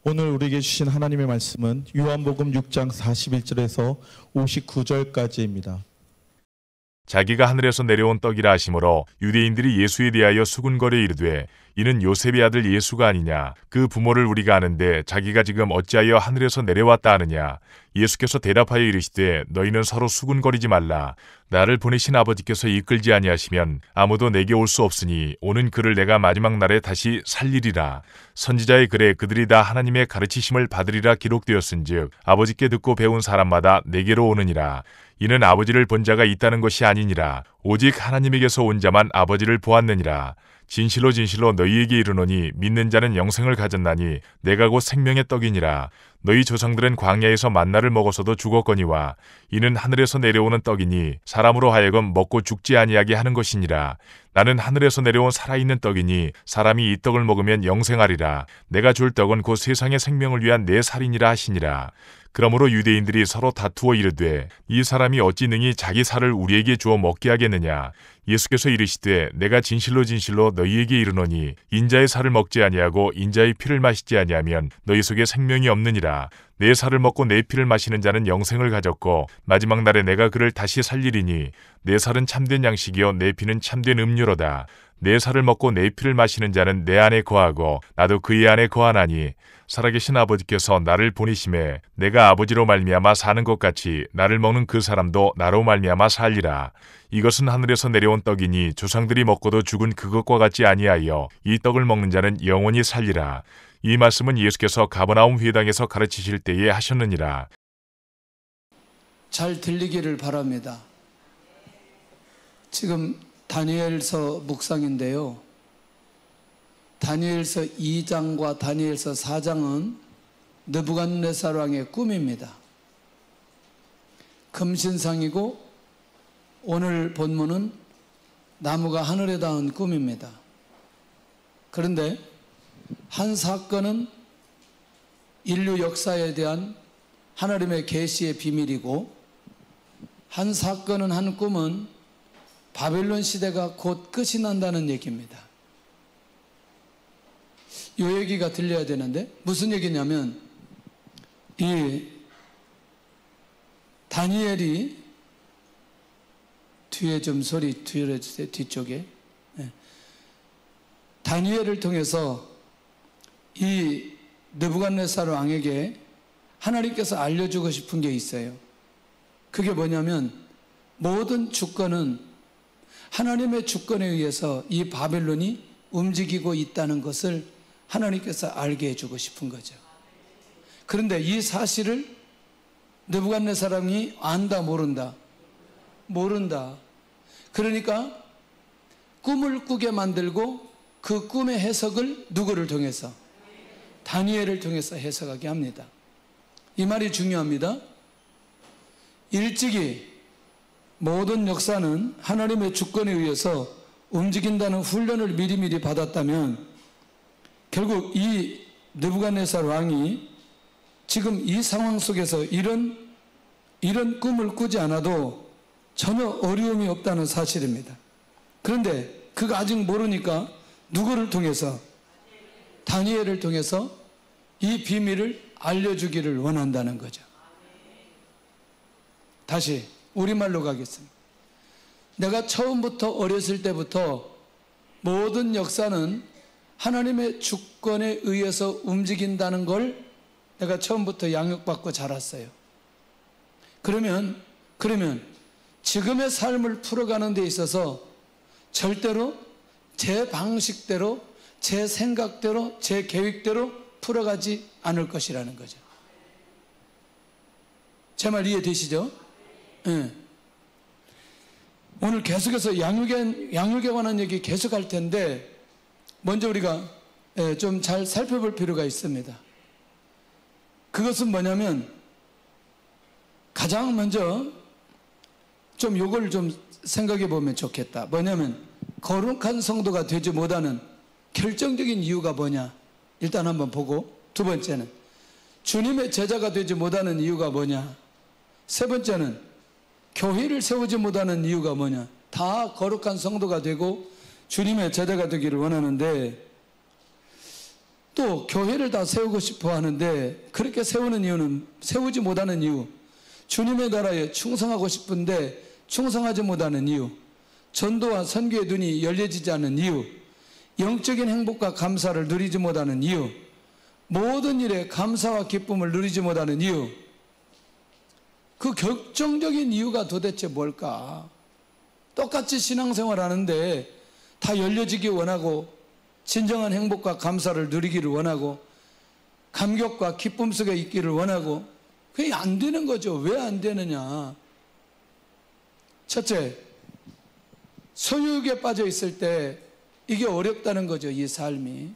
오늘 우리에게 주신 하나님의 말씀은 요한복음 6장 41절에서 59절까지입니다. 자기가 하늘에서 내려온 떡이라 하심으로 유대인들이 예수에 대하여 수군거려 이르되 이는 요셉의 아들 예수가 아니냐. 그 부모를 우리가 아는데 자기가 지금 어찌하여 하늘에서 내려왔다 하느냐. 예수께서 대답하여 이르시되 너희는 서로 수군거리지 말라. 나를 보내신 아버지께서 이끌지 아니하시면 아무도 내게 올 수 없으니 오는 그를 내가 마지막 날에 다시 살리리라. 선지자의 글에 그들이 다 하나님의 가르치심을 받으리라 기록되었은즉 아버지께 듣고 배운 사람마다 내게로 오느니라. 이는 아버지를 본 자가 있다는 것이 아니니라. 오직 하나님에게서 온 자만 아버지를 보았느니라. 진실로 진실로 너희에게 이르노니 믿는 자는 영생을 가졌나니 내가 곧 생명의 떡이니라. 너희 조상들은 광야에서 만나를 먹어서도 죽었거니와 이는 하늘에서 내려오는 떡이니 사람으로 하여금 먹고 죽지 아니하게 하는 것이니라. 나는 하늘에서 내려온 살아있는 떡이니 사람이 이 떡을 먹으면 영생하리라. 내가 줄 떡은 곧 세상의 생명을 위한 내 살이니라 하시니라. 그러므로 유대인들이 서로 다투어 이르되 이 사람이 어찌 능히 자기 살을 우리에게 주어 먹게 하겠느냐. 예수께서 이르시되 내가 진실로 진실로 너희에게 이르노니 인자의 살을 먹지 아니하고 인자의 피를 마시지 아니하면 너희 속에 생명이 없느니라. 내 살을 먹고 내 피를 마시는 자는 영생을 가졌고 마지막 날에 내가 그를 다시 살리리니 내 살은 참된 양식이요 내 피는 참된 음료로다. 내 살을 먹고 내 피를 마시는 자는 내 안에 거하고 나도 그의 안에 거하나니 살아계신 아버지께서 나를 보내심에 내가 아버지로 말미암아 사는 것 같이 나를 먹는 그 사람도 나로 말미암아 살리라. 이것은 하늘에서 내려온 떡이니 조상들이 먹고도 죽은 그것과 같지 아니하여 이 떡을 먹는 자는 영원히 살리라. 이 말씀은 예수께서 가버나움 회당에서 가르치실 때에 하셨느니라. 잘 들리기를 바랍니다. 지금 다니엘서 묵상인데요. 다니엘서 2장과 다니엘서 4장은 느부갓네살 왕의 꿈입니다. 금신상이고 오늘 본문은 나무가 하늘에 닿은 꿈입니다. 그런데 한 사건은 인류 역사에 대한 하나님의 계시의 비밀이고 한 사건은 한 꿈은 바벨론 시대가 곧 끝이 난다는 얘기입니다. 이 얘기가 들려야 되는데 무슨 얘기냐면 이 다니엘이 뒤에 좀 소리 줄여주세요. 뒤쪽에 다니엘을 통해서 이 느부갓네살 왕에게 하나님께서 알려주고 싶은 게 있어요. 그게 뭐냐면 모든 주권은 하나님의 주권에 의해서 이 바벨론이 움직이고 있다는 것을 하나님께서 알게 해주고 싶은 거죠. 그런데 이 사실을 느부갓네살 왕이 안다 모른다? 모른다. 그러니까 꿈을 꾸게 만들고 그 꿈의 해석을 누구를 통해서? 다니엘을 통해서 해석하게 합니다. 이 말이 중요합니다. 일찍이 모든 역사는 하나님의 주권에 의해서 움직인다는 훈련을 미리미리 받았다면 결국 이 느부갓네살 왕이 지금 이 상황 속에서 이런 꿈을 꾸지 않아도 전혀 어려움이 없다는 사실입니다. 그런데 그거 아직 모르니까 누구를 통해서? 다니엘을 통해서 이 비밀을 알려주기를 원한다는 거죠. 다시 우리말로 가겠습니다. 내가 처음부터 어렸을 때부터 모든 역사는 하나님의 주권에 의해서 움직인다는 걸 내가 처음부터 양육받고 자랐어요. 그러면 지금의 삶을 풀어가는 데 있어서 절대로 제 방식대로, 제 생각대로, 제 계획대로 풀어가지 않을 것이라는 거죠. 제 말 이해되시죠? 네. 오늘 계속해서 양육에 관한 얘기 계속 할 텐데 먼저 우리가 좀 잘 살펴볼 필요가 있습니다. 그것은 뭐냐면 가장 먼저 좀 요걸 좀 생각해 보면 좋겠다. 뭐냐면 거룩한 성도가 되지 못하는 결정적인 이유가 뭐냐? 일단 한번 보고, 두 번째는 주님의 제자가 되지 못하는 이유가 뭐냐? 세 번째는 교회를 세우지 못하는 이유가 뭐냐? 다 거룩한 성도가 되고 주님의 제자가 되기를 원하는데 또 교회를 다 세우고 싶어 하는데 그렇게 세우지 못하는 이유, 주님의 나라에 충성하고 싶은데 충성하지 못하는 이유, 전도와 선교의 눈이 열려지지 않는 이유, 영적인 행복과 감사를 누리지 못하는 이유, 모든 일에 감사와 기쁨을 누리지 못하는 이유, 그 결정적인 이유가 도대체 뭘까? 똑같이 신앙생활 하는데 다 열려지기 원하고 진정한 행복과 감사를 누리기를 원하고 감격과 기쁨 속에 있기를 원하고 그게 안 되는 거죠. 왜 안 되느냐? 첫째, 소유욕에 빠져 있을 때 이게 어렵다는 거죠, 이 삶이.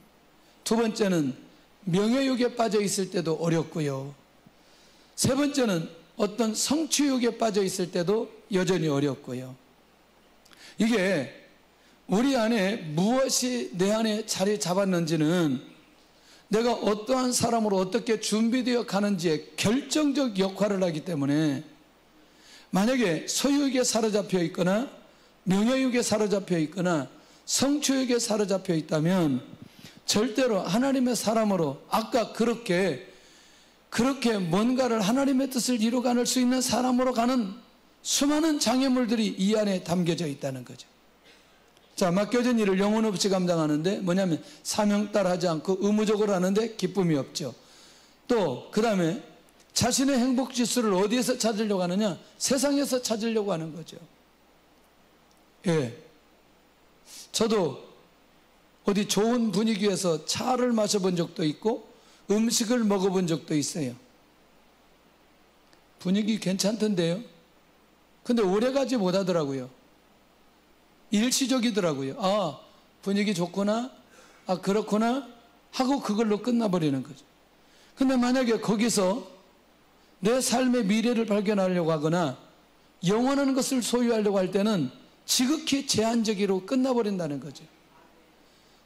두 번째는 명예욕에 빠져 있을 때도 어렵고요. 세 번째는 어떤 성취욕에 빠져 있을 때도 여전히 어렵고요. 이게 우리 안에 무엇이 내 안에 자리 잡았는지는 내가 어떠한 사람으로 어떻게 준비되어 가는지에 결정적 역할을 하기 때문에 만약에 소유욕에 사로잡혀 있거나 명예욕에 사로잡혀 있거나 성취욕에 사로잡혀 있다면 절대로 하나님의 사람으로 아까 그렇게 뭔가를 하나님의 뜻을 이루어갈 수 있는 사람으로 가는 수많은 장애물들이 이 안에 담겨져 있다는 거죠. 자, 맡겨진 일을 영혼 없이 감당하는데 뭐냐면 사명 따라 하지 않고 의무적으로 하는데 기쁨이 없죠. 또 그 다음에 자신의 행복 지수를 어디에서 찾으려고 하느냐? 세상에서 찾으려고 하는 거죠. 예. 저도 어디 좋은 분위기에서 차를 마셔본 적도 있고 음식을 먹어본 적도 있어요. 분위기 괜찮던데요. 근데 오래가지 못하더라고요. 일시적이더라고요. 아, 분위기 좋구나, 아, 그렇구나 하고 그걸로 끝나버리는 거죠. 근데 만약에 거기서 내 삶의 미래를 발견하려고 하거나 영원한 것을 소유하려고 할 때는 지극히 제한적으로 끝나버린다는 거죠.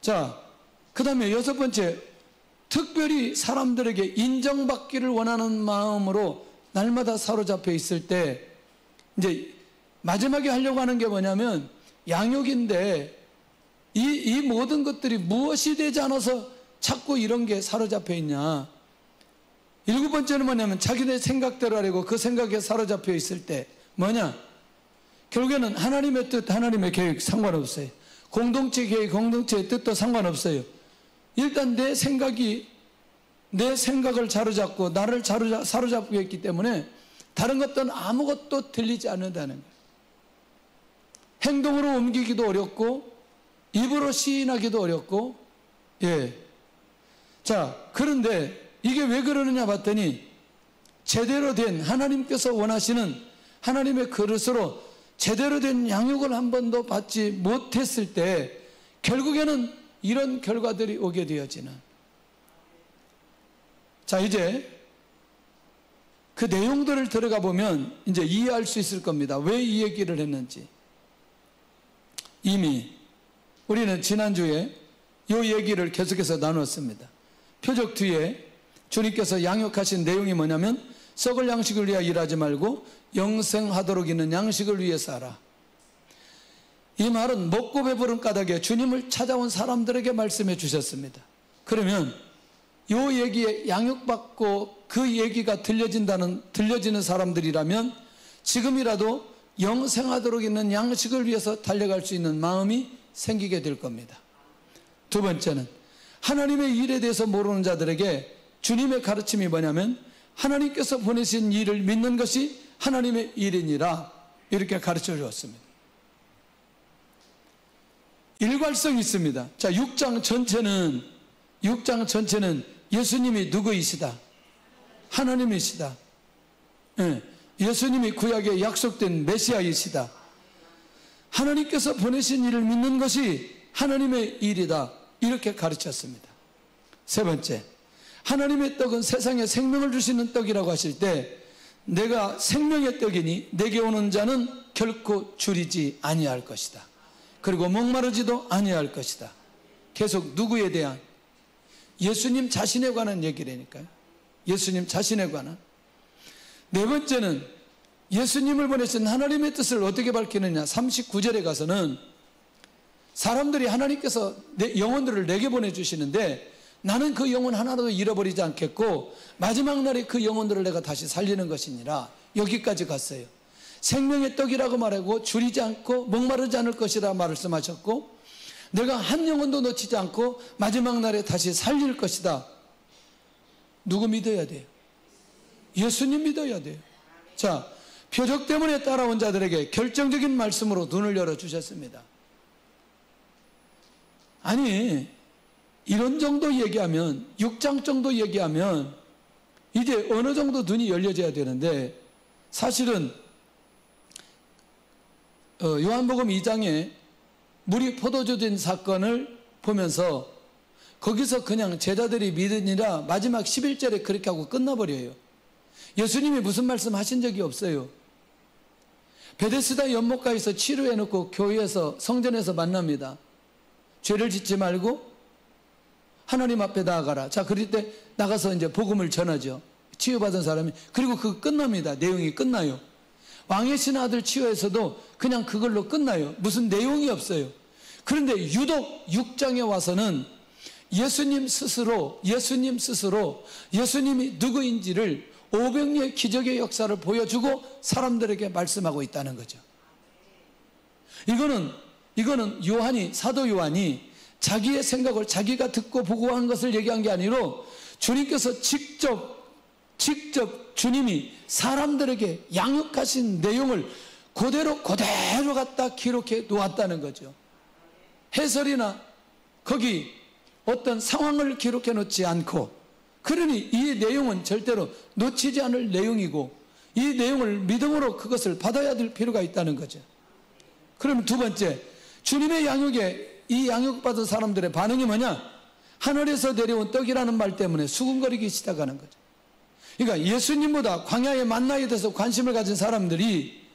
자, 그 다음에 여섯 번째, 특별히 사람들에게 인정받기를 원하는 마음으로 날마다 사로잡혀 있을 때 이제 마지막에 하려고 하는 게 뭐냐면 양육인데 이 모든 것들이 무엇이 되지 않아서 자꾸 이런 게 사로잡혀 있냐. 일곱 번째는 뭐냐면 자기네 생각대로 하려고 그 생각에 사로잡혀 있을 때 뭐냐, 결국에는 하나님의 뜻, 하나님의 계획 상관없어요. 공동체 계획, 공동체의 뜻도 상관없어요. 일단 내 생각을 사로잡고 나를 사로잡고 있기 때문에 다른 것들은 아무것도 들리지 않는다는 거예요. 행동으로 옮기기도 어렵고 입으로 시인하기도 어렵고. 예. 자, 그런데 이게 왜 그러느냐 봤더니 제대로 된 하나님께서 원하시는 하나님의 그릇으로 제대로 된 양육을 한 번도 받지 못했을 때 결국에는 이런 결과들이 오게 되어지는. 자, 이제 그 내용들을 들어가 보면 이제 이해할 수 있을 겁니다. 왜 이 얘기를 했는지. 이미 우리는 지난주에 이 얘기를 계속해서 나눴습니다. 표적 뒤에 주님께서 양육하신 내용이 뭐냐면 썩을 양식을 위하여 일하지 말고 영생하도록 있는 양식을 위해서 하라. 이 말은 먹고 배부른 까닭에 주님을 찾아온 사람들에게 말씀해 주셨습니다. 그러면 이 얘기에 양육받고 그 얘기가 들려지는 사람들이라면 지금이라도 영생하도록 있는 양식을 위해서 달려갈 수 있는 마음이 생기게 될 겁니다. 두 번째는 하나님의 일에 대해서 모르는 자들에게 주님의 가르침이 뭐냐면 하나님께서 보내신 일을 믿는 것이 하나님의 일이니라, 이렇게 가르쳐 주었습니다. 일괄성이 있습니다. 자, 6장 전체는 예수님이 누구이시다? 하나님이시다. 예, 예수님이 구약에 약속된 메시아이시다. 하나님께서 보내신 일을 믿는 것이 하나님의 일이다, 이렇게 가르쳤습니다. 세 번째, 하나님의 떡은 세상에 생명을 주시는 떡이라고 하실 때 내가 생명의 떡이니 내게 오는 자는 결코 줄이지 아니할 것이다. 그리고 목마르지도 아니할 것이다. 계속 누구에 대한? 예수님 자신에 관한 얘기라니까요. 예수님 자신에 관한. 네 번째는 예수님을 보내신 하나님의 뜻을 어떻게 밝히느냐. 39절에 가서는 사람들이 하나님께서 영혼들을 내게 보내주시는데 나는 그 영혼 하나도 잃어버리지 않겠고 마지막 날에 그 영혼들을 내가 다시 살리는 것이니라. 여기까지 갔어요. 생명의 떡이라고 말하고 줄이지 않고 목마르지 않을 것이라 말씀하셨고, 내가 한 영혼도 놓치지 않고 마지막 날에 다시 살릴 것이다. 누구 믿어야 돼요? 예수님 믿어야 돼요. 자, 표적 때문에 따라온 자들에게 결정적인 말씀으로 눈을 열어주셨습니다. 아니, 이런 정도 얘기하면, 6장 정도 얘기하면 이제 어느 정도 눈이 열려져야 되는데, 사실은 요한복음 2장에 물이 포도주 된 사건을 보면서 거기서 그냥 제자들이 믿으니라 마지막 11절에 그렇게 하고 끝나버려요. 예수님이 무슨 말씀 하신 적이 없어요. 베데스다 연못가에서 치료해놓고 교회에서 성전에서 만납니다. 죄를 짓지 말고 하나님 앞에 나아가라. 자, 그럴 때 나가서 이제 복음을 전하죠. 치유받은 사람이. 그리고 그거 끝납니다. 내용이 끝나요. 왕의 신 아들 치유에서도 그냥 그걸로 끝나요. 무슨 내용이 없어요. 그런데 유독 6장에 와서는 예수님 스스로 예수님이 누구인지를 500년 기적의 역사를 보여주고 사람들에게 말씀하고 있다는 거죠. 이거는 사도 요한이 자기의 생각을 자기가 듣고 보고 한 것을 얘기한 게 아니라 주님께서 직접 주님이 사람들에게 양육하신 내용을 그대로 갖다 기록해 놓았다는 거죠. 해설이나 거기 어떤 상황을 기록해 놓지 않고, 그러니 이 내용은 절대로 놓치지 않을 내용이고 이 내용을 믿음으로 그것을 받아야 될 필요가 있다는 거죠. 그럼 두 번째, 주님의 양육에 이 양육받은 사람들의 반응이 뭐냐? 하늘에서 내려온 떡이라는 말 때문에 수군거리기 시작하는 거죠. 그러니까 예수님보다 광야의 만나에 대해서 관심을 가진 사람들이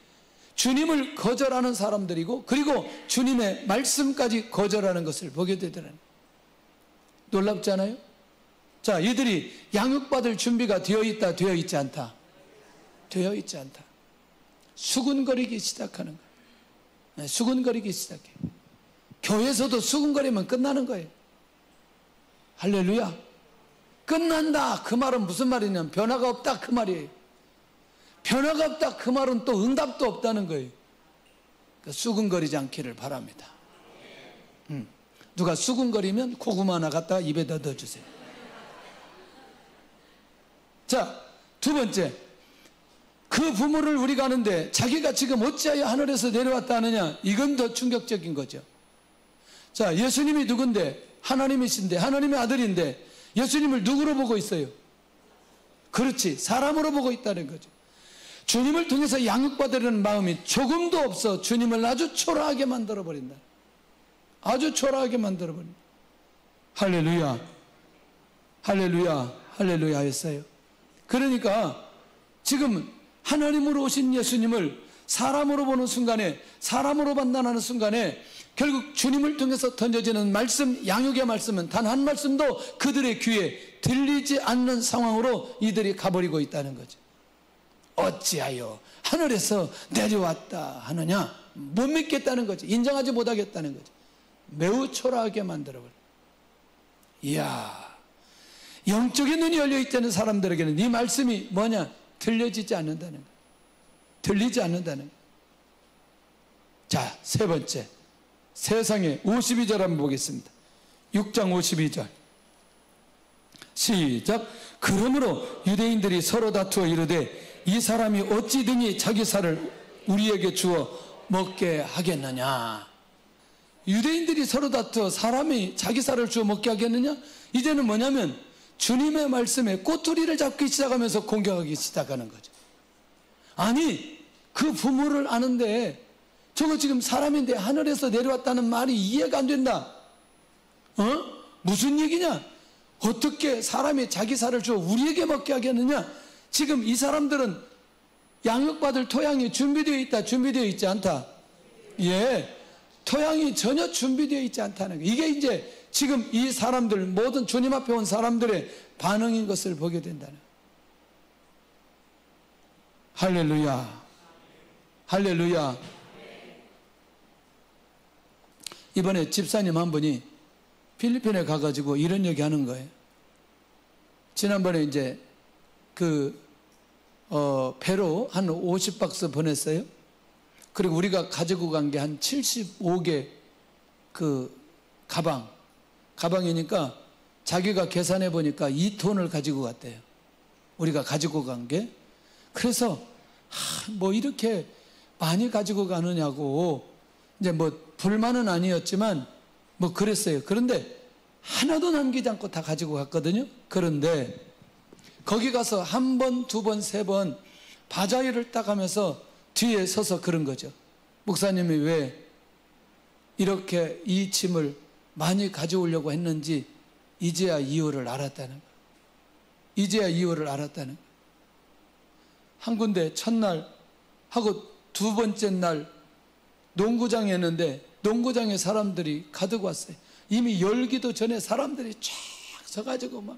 주님을 거절하는 사람들이고, 그리고 주님의 말씀까지 거절하는 것을 보게 되더라는. 놀랍지 않아요? 자, 이들이 양육받을 준비가 되어 있다, 되어 있지 않다? 되어 있지 않다. 수군거리기 시작하는 거예요. 수군거리기 시작해. 교회에서도 수군거리면 끝나는 거예요. 할렐루야. 끝난다. 그 말은 무슨 말이냐면 변화가 없다, 그 말이에요. 변화가 없다, 그 말은 또 응답도 없다는 거예요. 그러니까 수군거리지 않기를 바랍니다. 누가 수군거리면 고구마 하나 갖다가 입에다 넣어주세요. 자, 두 번째, 그 부모를 우리가 아는데 자기가 지금 어찌하여 하늘에서 내려왔다 하느냐, 이건 더 충격적인 거죠. 자, 예수님이 누군데? 하나님이신데, 하나님의 아들인데 예수님을 누구로 보고 있어요? 그렇지, 사람으로 보고 있다는 거죠. 주님을 통해서 양육받으려는 마음이 조금도 없어 주님을 아주 초라하게 만들어버린다. 아주 초라하게 만들어버린다. 할렐루야, 할렐루야, 할렐루야 했어요. 그러니까 지금 하나님으로 오신 예수님을 사람으로 보는 순간에, 사람으로 판단하는 순간에 결국 주님을 통해서 던져지는 말씀, 양육의 말씀은 단 한 말씀도 그들의 귀에 들리지 않는 상황으로 이들이 가버리고 있다는 거죠. 어찌하여 하늘에서 내려왔다 하느냐? 못 믿겠다는 거죠. 인정하지 못하겠다는 거죠. 매우 초라하게 만들어버려. 이야, 영적인 눈이 열려있다는 사람들에게는 이 말씀이 뭐냐? 들려지지 않는다는 거예요. 들리지 않는다는 거예요. 자, 세 번째, 세상에 52절 한번 보겠습니다. 6장 52절 시작. 그러므로 유대인들이 서로 다투어 이르되 이 사람이 어찌 등이 자기 살을 우리에게 주어 먹게 하겠느냐. 유대인들이 서로 다투어 사람이 자기 살을 주어 먹게 하겠느냐. 이제는 뭐냐면 주님의 말씀에 꼬투리를 잡기 시작하면서 공격하기 시작하는 거죠. 아니, 그 부모를 아는데 저거 지금 사람인데 하늘에서 내려왔다는 말이 이해가 안 된다. 무슨 얘기냐? 어떻게 사람이 자기 살을 주어 우리에게 먹게 하겠느냐? 지금 이 사람들은 양육받을 토양이 준비되어 있다, 준비되어 있지 않다? 예, 토양이 전혀 준비되어 있지 않다는 거예요. 이게 이제 지금 이 사람들, 모든 주님 앞에 온 사람들의 반응인 것을 보게 된다는 거예요. 할렐루야, 할렐루야. 이번에 집사님 한 분이 필리핀에 가가지고 이런 얘기 하는 거예요. 지난번에 이제 배로 한 50박스 보냈어요. 그리고 우리가 가지고 간 게 한 75개 가방이니까 자기가 계산해 보니까 2톤을 가지고 갔대요. 우리가 가지고 간 게. 그래서 뭐 이렇게 많이 가지고 가느냐고 이제 뭐 불만은 아니었지만 뭐 그랬어요. 그런데 하나도 남기지 않고 다 가지고 갔거든요. 그런데 거기 가서 한 번, 두 번, 세 번 바자회를 딱 하면서 뒤에 서서 그런 거죠. 목사님이 왜 이렇게 이 짐을 많이 가져오려고 했는지 이제야 이유를 알았다는 거예요. 이제야 이유를 알았다는 거예요. 한 군데 첫날 하고 두 번째 날 농구장에 했는데 농구장에 사람들이 가득 왔어요. 이미 열기도 전에 사람들이 쫙 서가지고 막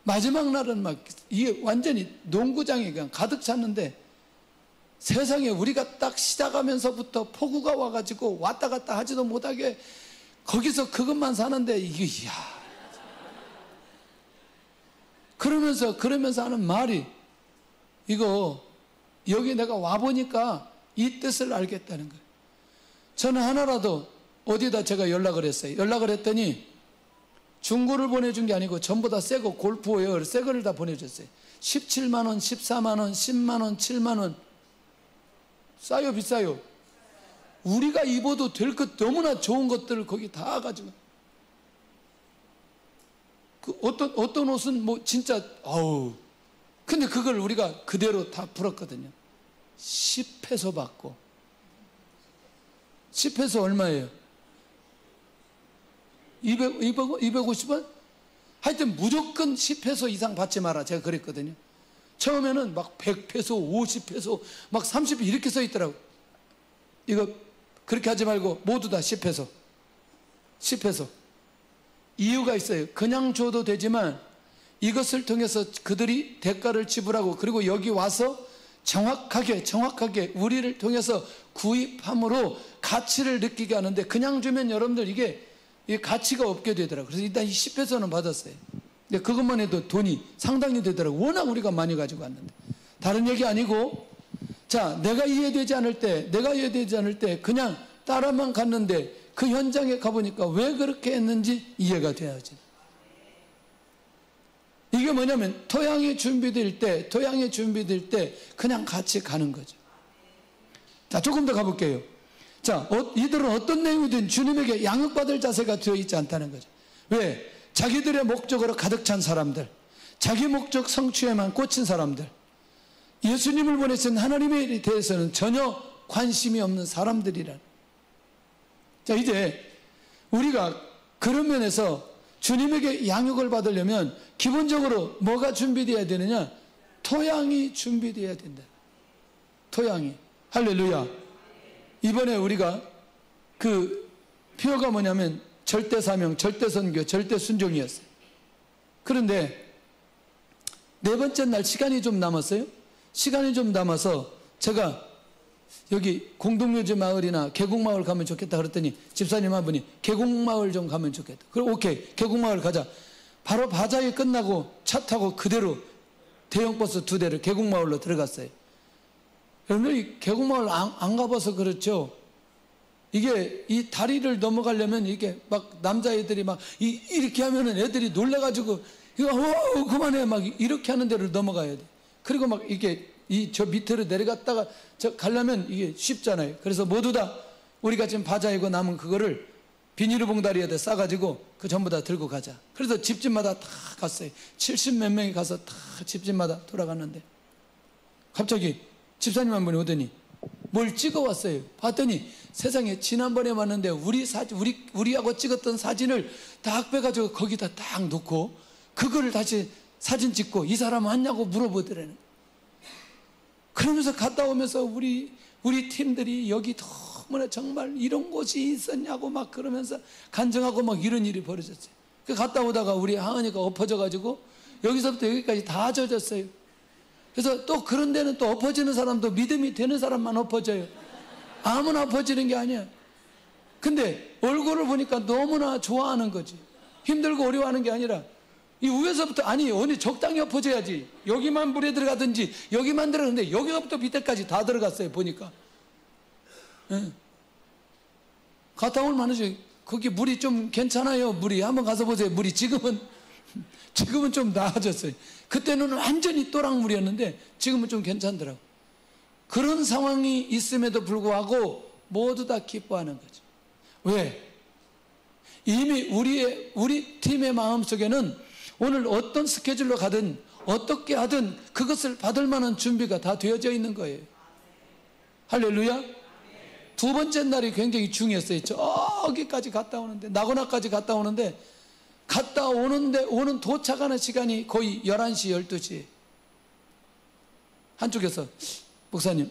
마지막 날은 막 이게 완전히 농구장이 그냥 가득 찼는데 세상에 우리가 딱 시작하면서부터 폭우가 와가지고 왔다 갔다 하지도 못하게 거기서 그것만 사는데 이게 이야. 그러면서 하는 말이 이거 여기 내가 와보니까 이 뜻을 알겠다는 거예요. 저는 하나라도 어디다 제가 연락을 했어요. 연락을 했더니 중고를 보내준 게 아니고 전부 다 새거 골프웨어 새거를 다 보내줬어요. 17만 원, 14만 원, 10만 원, 7만 원. 싸요, 비싸요? 우리가 입어도 될 것 너무나 좋은 것들을 거기 다 가지고. 어떤 옷은 뭐 진짜 근데 그걸 우리가 그대로 다 풀었거든요. 10페소 받고. 10페소 얼마예요? 250원? 하여튼 무조건 10페소 이상 받지 마라. 제가 그랬거든요. 처음에는 막 100페소, 50페소, 막 30 이렇게 써 있더라고. 이거 그렇게 하지 말고 모두 다 10페소. 10페소. 이유가 있어요. 그냥 줘도 되지만 이것을 통해서 그들이 대가를 지불하고 그리고 여기 와서 정확하게 우리를 통해서 구입함으로 가치를 느끼게 하는데 그냥 주면 여러분들 이게 가치가 없게 되더라고요. 그래서 일단 이 10페소는 받았어요. 근데 그것만 해도 돈이 상당히 되더라고요. 워낙 우리가 많이 가지고 왔는데. 다른 얘기 아니고, 자, 내가 이해되지 않을 때 그냥 따라만 갔는데 그 현장에 가보니까 왜 그렇게 했는지 이해가 돼야지. 이게 뭐냐면 토양이 준비될 때 그냥 같이 가는 거죠. 자, 조금 더 가볼게요. 자, 이들은 어떤 내용이든 주님에게 양육받을 자세가 되어 있지 않다는 거죠. 왜? 자기들의 목적으로 가득 찬 사람들, 자기 목적 성취에만 꽂힌 사람들, 예수님을 보내신 하나님에 대해서는 전혀 관심이 없는 사람들이란. 자, 이제 우리가 그런 면에서 주님에게 양육을 받으려면 기본적으로 뭐가 준비되어야 되느냐? 토양이 준비되어야 된다. 토양이. 할렐루야. 이번에 우리가 그 표어가 뭐냐면 절대 사명, 절대 선교, 절대 순종이었어요. 그런데 네 번째 날 시간이 좀 남았어요. 시간이 좀 남아서 제가 여기 공동묘지 마을이나 계곡마을 가면 좋겠다 그랬더니 집사님 한 분이 계곡마을 좀 가면 좋겠다. 그럼 오케이, 계곡마을 가자. 바로 바자회 끝나고 차 타고 그대로 대형버스 2대를 계곡마을로 들어갔어요. 여러분들 이 계곡마을 안 가봐서 그렇죠. 이게 이 다리를 넘어가려면 이게 막 남자애들이 막 이렇게 하면은 애들이 놀래가지고 이거 그만해 막 이렇게 하는 데를 넘어가야 돼. 그리고 막 이게 저 밑으로 내려갔다가 저 가려면 이게 쉽잖아요. 그래서 모두 다 우리가 지금 바자이고 남은 그거를 비닐을 봉다리에다 싸가지고 그 전부 다 들고 가자. 그래서 집집마다 다 갔어요. 70몇 명이 가서 다 집집마다 돌아갔는데 갑자기 집사님 한 분이 오더니 뭘 찍어 왔어요. 봤더니 세상에 지난번에 왔는데 우리하고 찍었던 사진을 딱 빼가지고 거기다 딱 놓고 그거를 다시 사진 찍고 이 사람 왔냐고 물어보더라는. 그러면서 갔다 오면서 우리 팀들이 여기 너무나 정말 이런 곳이 있었냐고 막 그러면서 간증하고 막 이런 일이 벌어졌어요. 그 갔다 오다가 우리 하은이가 엎어져가지고 여기서부터 여기까지 다 젖었어요. 그래서 또 그런 데는 또 엎어지는 사람도 믿음이 되는 사람만 엎어져요. 아무나 엎어지는 게 아니야. 근데 얼굴을 보니까 너무나 좋아하는 거지. 힘들고 어려워하는 게 아니라 이 위에서부터 아니 어디 적당히 엎어져야지. 여기만 물에 들어가든지 여기만 들어가는데 여기부터 밑에까지 다 들어갔어요. 보니까. 예. 갔다 올 만하죠. 거기 물이 좀 괜찮아요. 물이 한번 가서 보세요. 물이 지금은 좀 나아졌어요. 그때는 완전히 또랑물이었는데 지금은 좀 괜찮더라고. 그런 상황이 있음에도 불구하고 모두 다 기뻐하는 거죠. 왜? 이미 우리 팀의 마음속에는 오늘 어떤 스케줄로 가든 어떻게 하든 그것을 받을 만한 준비가 다 되어져 있는 거예요. 할렐루야. 두 번째 날이 굉장히 중요했어요. 저기까지 갔다 오는데, 나고나까지 갔다 오는데, 오는 도착하는 시간이 거의 11시, 12시. 한쪽에서, 목사님,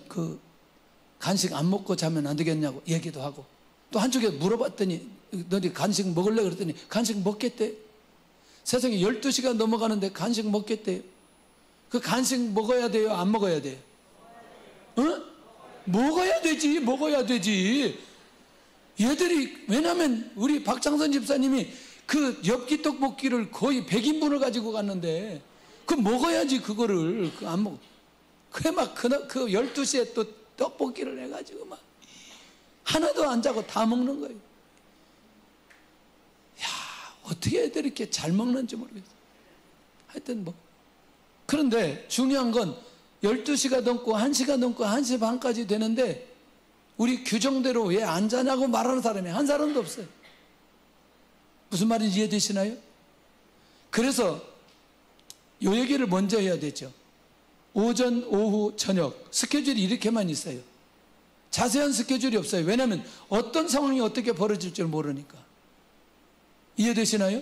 간식 안 먹고 자면 안 되겠냐고 얘기도 하고, 또 한쪽에 물어봤더니, 너희 간식 먹을래? 그랬더니, 간식 먹겠대. 세상에 12시가 넘어가는데 간식 먹겠대. 그 간식 먹어야 돼요? 안 먹어야 돼요? 응? 먹어야 되지. 얘들이, 왜냐면 우리 박창선 집사님이 그 엽기 떡볶이를 거의 100인분을 가지고 갔는데, 먹어야지, 그거를. 안 먹어. 그래, 그 12시에 또 떡볶이를 해가지고 막, 하나도 안 자고 다 먹는 거예요. 야, 어떻게 애들이 이렇게 잘 먹는지 모르겠어. 하여튼 그런데 중요한 건 12시가 넘고 1시가 넘고 1시 반까지 되는데 우리 규정대로 왜 안 자냐고 말하는 사람이 한 사람도 없어요. 무슨 말인지 이해되시나요? 그래서 요 얘기를 먼저 해야 되죠. 오전, 오후, 저녁 스케줄이 이렇게만 있어요. 자세한 스케줄이 없어요. 왜냐하면 어떤 상황이 어떻게 벌어질 줄 모르니까. 이해되시나요?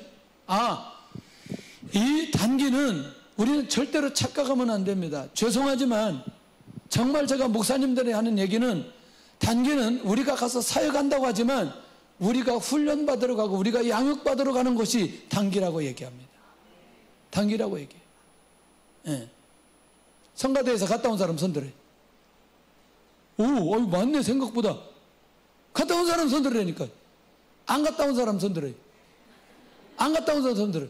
이 단기는 우리는 절대로 착각하면 안 됩니다. 죄송하지만 정말 제가 목사님들이 하는 얘기는, 단기는 우리가 가서 사역한다고 하지만 우리가 훈련받으러 가고 우리가 양육받으러 가는 곳이 단기라고 얘기합니다. 단기라고 얘기해요. 예. 성가대에서 갔다 온 사람 손들어요. 맞네, 생각보다. 갔다 온 사람 손들으라니까. 안 갔다 온 사람 손들어요. 안 갔다 온 사람 손들어요.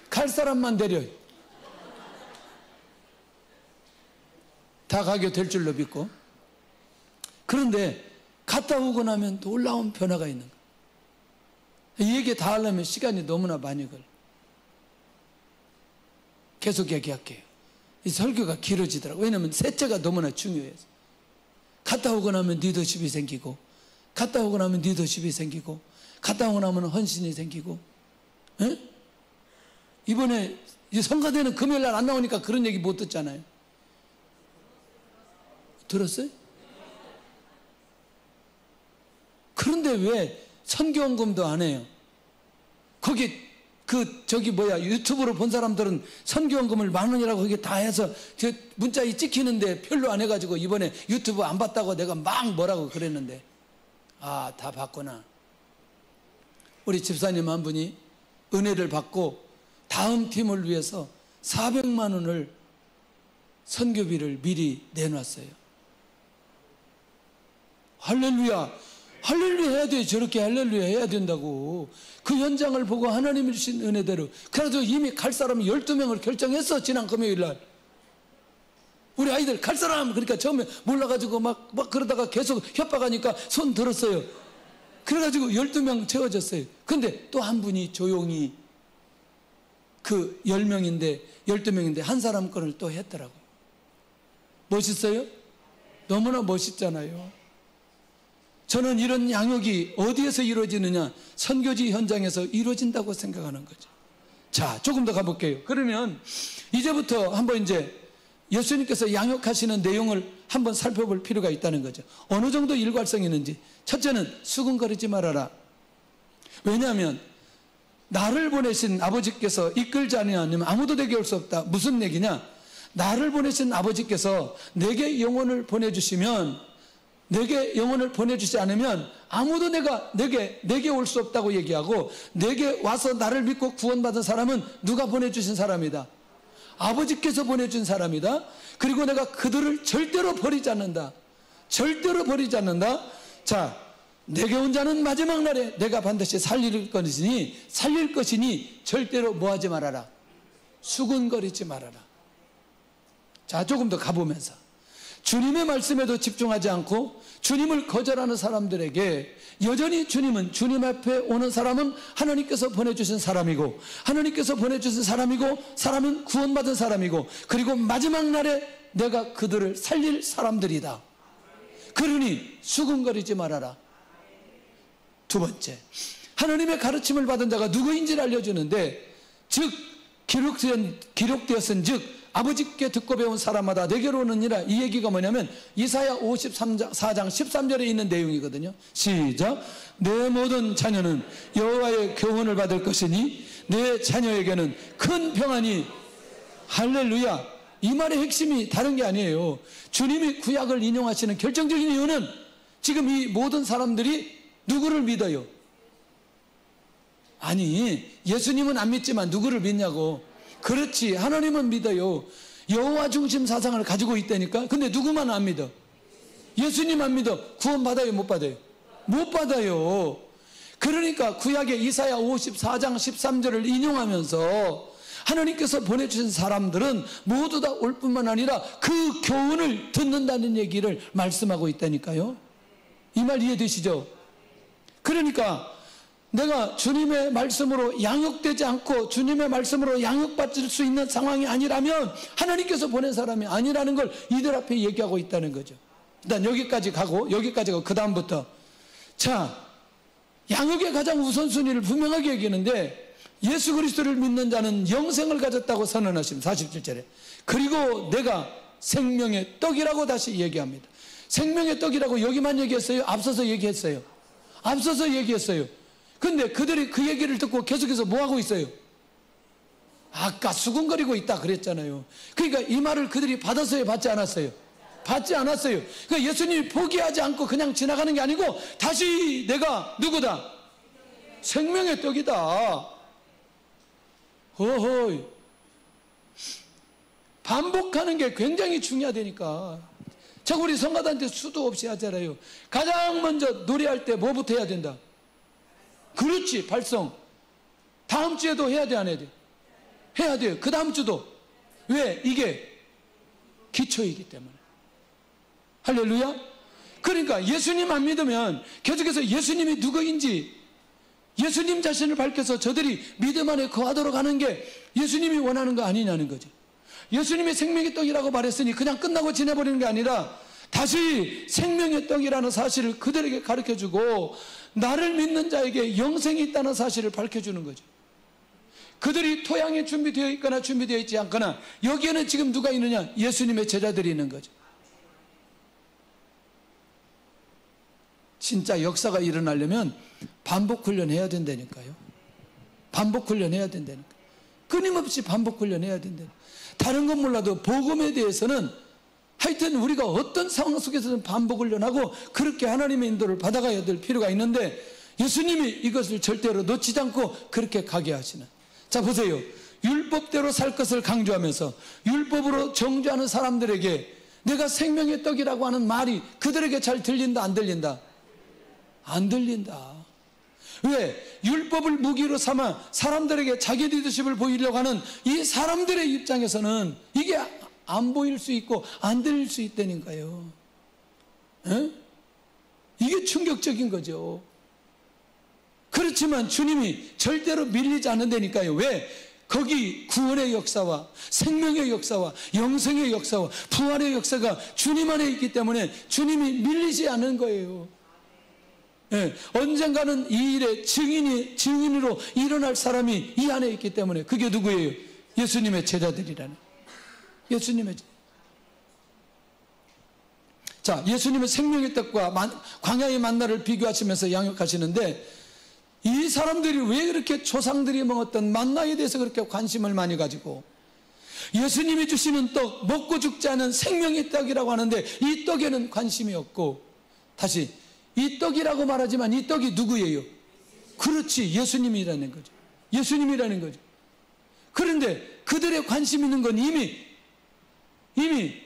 갈 사람만 내려요. 다 가게 될 줄로 믿고. 그런데 갔다 오고 나면 놀라운 변화가 있는 거예요. 이 얘기 다 하려면 시간이 너무나 많이 걸려. 계속 얘기할게요. 이 설교가 길어지더라고요. 왜냐하면 셋째가 너무나 중요해서. 갔다 오고 나면 리더십이 생기고, 갔다 오고 나면 리더십이 생기고, 갔다 오고 나면 헌신이 생기고. 에? 이번에 성가대는 금요일 날 안 나오니까 그런 얘기 못 듣잖아요. 들었어요? 그런데 왜 선교원금도 안 해요? 거기 유튜브로 본 사람들은 선교원금을 10,000원이라고 거기 다 해서 문자에 찍히는데 별로 안 해가지고 이번에 유튜브 안 봤다고 내가 막 뭐라고 그랬는데, 다 봤구나. 우리 집사님 한 분이 은혜를 받고 다음 팀을 위해서 400만 원을 선교비를 미리 내놨어요. 할렐루야. 할렐루야 해야 돼. 저렇게 할렐루야 해야 된다고. 그 현장을 보고 하나님이 주신 은혜대로. 그래도 이미 갈 사람이 12명을 결정했어. 지난 금요일 날. 우리 아이들 갈 사람. 그러니까 처음에 몰라가지고 막 그러다가 계속 협박하니까 손 들었어요. 그래가지고 12명 채워졌어요. 근데 또 한 분이 조용히 10명인데 12명인데 한 사람 건을 또 했더라고요. 멋있어요? 너무나 멋있잖아요. 저는 이런 양육이 어디에서 이루어지느냐? 선교지 현장에서 이루어진다고 생각하는 거죠. 자, 조금 더 가볼게요. 그러면 이제부터 한번 예수님께서 양육하시는 내용을 한번 살펴볼 필요가 있다는 거죠. 어느 정도 일관성이 있는지. 첫째는 수근거리지 말아라. 왜냐하면 나를 보내신 아버지께서 이끌지 않으면 아무도 내게 올 수 없다. 무슨 얘기냐? 나를 보내신 아버지께서 내게 영혼을 보내주시면, 내게 영혼을 보내주지 않으면 아무도 내게 올 수 없다고 얘기하고, 내게 와서 나를 믿고 구원받은 사람은 누가 보내주신 사람이다? 아버지께서 보내준 사람이다. 그리고 내가 그들을 절대로 버리지 않는다. 절대로 버리지 않는다. 자, 내게 온 자는 마지막 날에 내가 반드시 살릴 것이니 절대로 뭐하지 말아라. 수군거리지 말아라. 자, 조금 더 가보면서 주님의 말씀에도 집중하지 않고 주님을 거절하는 사람들에게 여전히 주님은, 주님 앞에 오는 사람은 하나님께서 보내주신 사람이고, 하나님께서 보내주신 사람이고, 사람은 구원받은 사람이고, 그리고 마지막 날에 내가 그들을 살릴 사람들이다. 그러니 수군거리지 말아라. 두 번째, 하나님의 가르침을 받은 자가 누구인지를 알려주는데, 즉 기록되었은 즉 아버지께 듣고 배운 사람마다 내게로 오느니라. 이 얘기가 뭐냐면 이사야 54장 13절에 있는 내용이거든요. 시작. 내 모든 자녀는 여호와의 교훈을 받을 것이니 내 자녀에게는 큰 평안이. 할렐루야. 이 말의 핵심이 다른 게 아니에요. 주님이 구약을 인용하시는 결정적인 이유는 지금 이 모든 사람들이 누구를 믿어요? 아니, 예수님은 안 믿지만 누구를 믿냐고. 그렇지, 하나님은 믿어요. 여호와 중심 사상을 가지고 있다니까. 근데 누구만 안 믿어? 예수님 안 믿어. 구원 받아요, 못 받아요? 못 받아요. 그러니까 구약의 이사야 54장 13절을 인용하면서 하나님께서 보내주신 사람들은 모두 다 올 뿐만 아니라 그 교훈을 듣는다는 얘기를 말씀하고 있다니까요. 이 말 이해되시죠? 그러니까 내가 주님의 말씀으로 양육되지 않고 주님의 말씀으로 양육받을 수 있는 상황이 아니라면 하나님께서 보낸 사람이 아니라는 걸 이들 앞에 얘기하고 있다는 거죠. 일단 여기까지 가고 그 다음부터, 자, 양육의 가장 우선순위를 분명하게 얘기하는데 예수 그리스도를 믿는 자는 영생을 가졌다고 선언하십니다. 47절에. 그리고 내가 생명의 떡이라고 다시 얘기합니다. 생명의 떡이라고 여기만 얘기했어요? 앞서서 얘기했어요? 앞서서 얘기했어요. 근데 그들이 그 얘기를 듣고 계속해서 뭐 하고 있어요? 아까 수군거리고 있다 그랬잖아요. 그러니까 이 말을 그들이 받았어요? 받지 않았어요? 받지 않았어요. 그러니까 예수님이 포기하지 않고 그냥 지나가는 게 아니고 다시 내가 누구다? 생명의 떡이다. 허허이. 반복하는 게 굉장히 중요하다니까. 자, 우리 성가단한테 수도 없이 하잖아요. 가장 먼저 노래할 때 뭐부터 해야 된다? 그렇지, 발성. 다음 주에도 해야 돼, 안 해야 돼? 해야 돼요. 그 다음 주도. 왜? 이게 기초이기 때문에. 할렐루야. 그러니까 예수님 안 믿으면 계속해서 예수님이 누구인지 예수님 자신을 밝혀서 저들이 믿음 안에 거하도록 하는 게 예수님이 원하는 거 아니냐는 거죠. 예수님이 생명의 떡이라고 말했으니 그냥 끝나고 지내버리는 게 아니라 다시 생명의 떡이라는 사실을 그들에게 가르쳐주고 나를 믿는 자에게 영생이 있다는 사실을 밝혀주는 거죠. 그들이 토양에 준비되어 있거나 준비되어 있지 않거나 여기에는 지금 누가 있느냐? 예수님의 제자들이 있는 거죠. 진짜 역사가 일어나려면 반복 훈련해야 된다니까요. 반복 훈련해야 된다니까. 끊임없이 반복 훈련해야 된다니까. 다른 건 몰라도 복음에 대해서는 하여튼 우리가 어떤 상황 속에서는 반복 훈련하고 그렇게 하나님의 인도를 받아가야 될 필요가 있는데 예수님이 이것을 절대로 놓치지 않고 그렇게 가게 하시는. 자, 보세요. 율법대로 살 것을 강조하면서 율법으로 정죄하는 사람들에게 내가 생명의 떡이라고 하는 말이 그들에게 잘 들린다, 안 들린다? 안 들린다. 왜? 율법을 무기로 삼아 사람들에게 자기 리더십을 보이려고 하는 이 사람들의 입장에서는 이게 안 보일 수 있고 안 들릴 수 있다니까요. 에? 이게 충격적인 거죠. 그렇지만 주님이 절대로 밀리지 않는다니까요. 왜? 거기 구원의 역사와 생명의 역사와 영생의 역사와 부활의 역사가 주님 안에 있기 때문에 주님이 밀리지 않는 거예요. 예, 언젠가는 이 일의 증인으로 일어날 사람이 이 안에 있기 때문에 그게 누구예요? 예수님의 제자들이라는. 예수님의 자, 예수님의 생명의 떡과 광야의 만나를 비교하시면서 양육하시는데 이 사람들이 왜 그렇게 조상들이 먹었던 만나에 대해서 그렇게 관심을 많이 가지고 예수님이 주시는 떡, 먹고 죽지 않은 생명의 떡이라고 하는데 이 떡에는 관심이 없고, 다시 이 떡이라고 말하지만 이 떡이 누구예요? 그렇지, 예수님이라는 거죠. 예수님이라는 거죠. 그런데 그들의 관심 있는 건 이미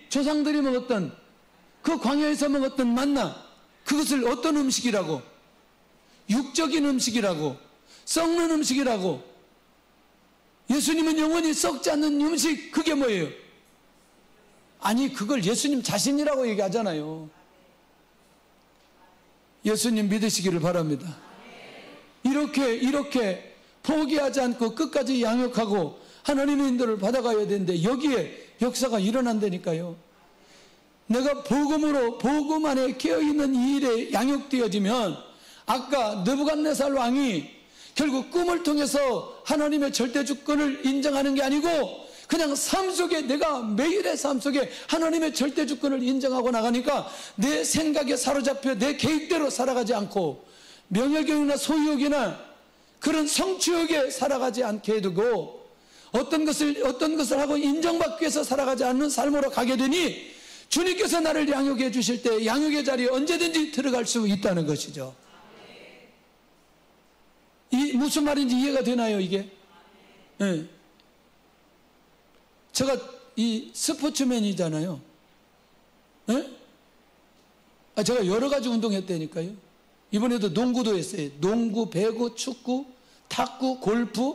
조상들이 먹었던 그 광야에서 먹었던 만나, 그것을 어떤 음식이라고? 육적인 음식이라고, 썩는 음식이라고. 예수님은 영원히 썩지 않는 음식, 그게 뭐예요? 아니, 그걸 예수님 자신이라고 얘기하잖아요. 예수님 믿으시기를 바랍니다. 이렇게 포기하지 않고 끝까지 양육하고 하나님의 인도를 받아가야 되는데 여기에 역사가 일어난다니까요. 내가 복음 안에 깨어있는 이 일에 양육되어지면, 아까 느부갓네살 왕이 결국 꿈을 통해서 하나님의 절대주권을 인정하는 게 아니고 그냥 삶 속에, 내가 매일의 삶 속에 하나님의 절대주권을 인정하고 나가니까 내 생각에 사로잡혀 내 계획대로 살아가지 않고 명예욕이나 소유욕이나 그런 성취욕에 살아가지 않게 해두고 어떤 것을 하고 인정받기 위해서 살아가지 않는 삶으로 가게 되니 주님께서 나를 양육해 주실 때 양육의 자리에 언제든지 들어갈 수 있다는 것이죠. 무슨 말인지 이해가 되나요, 이게? 네. 제가 이 스포츠맨이잖아요. 네? 제가 여러 가지 운동했다니까요. 이번에도 농구도 했어요. 농구, 배구, 축구, 탁구, 골프.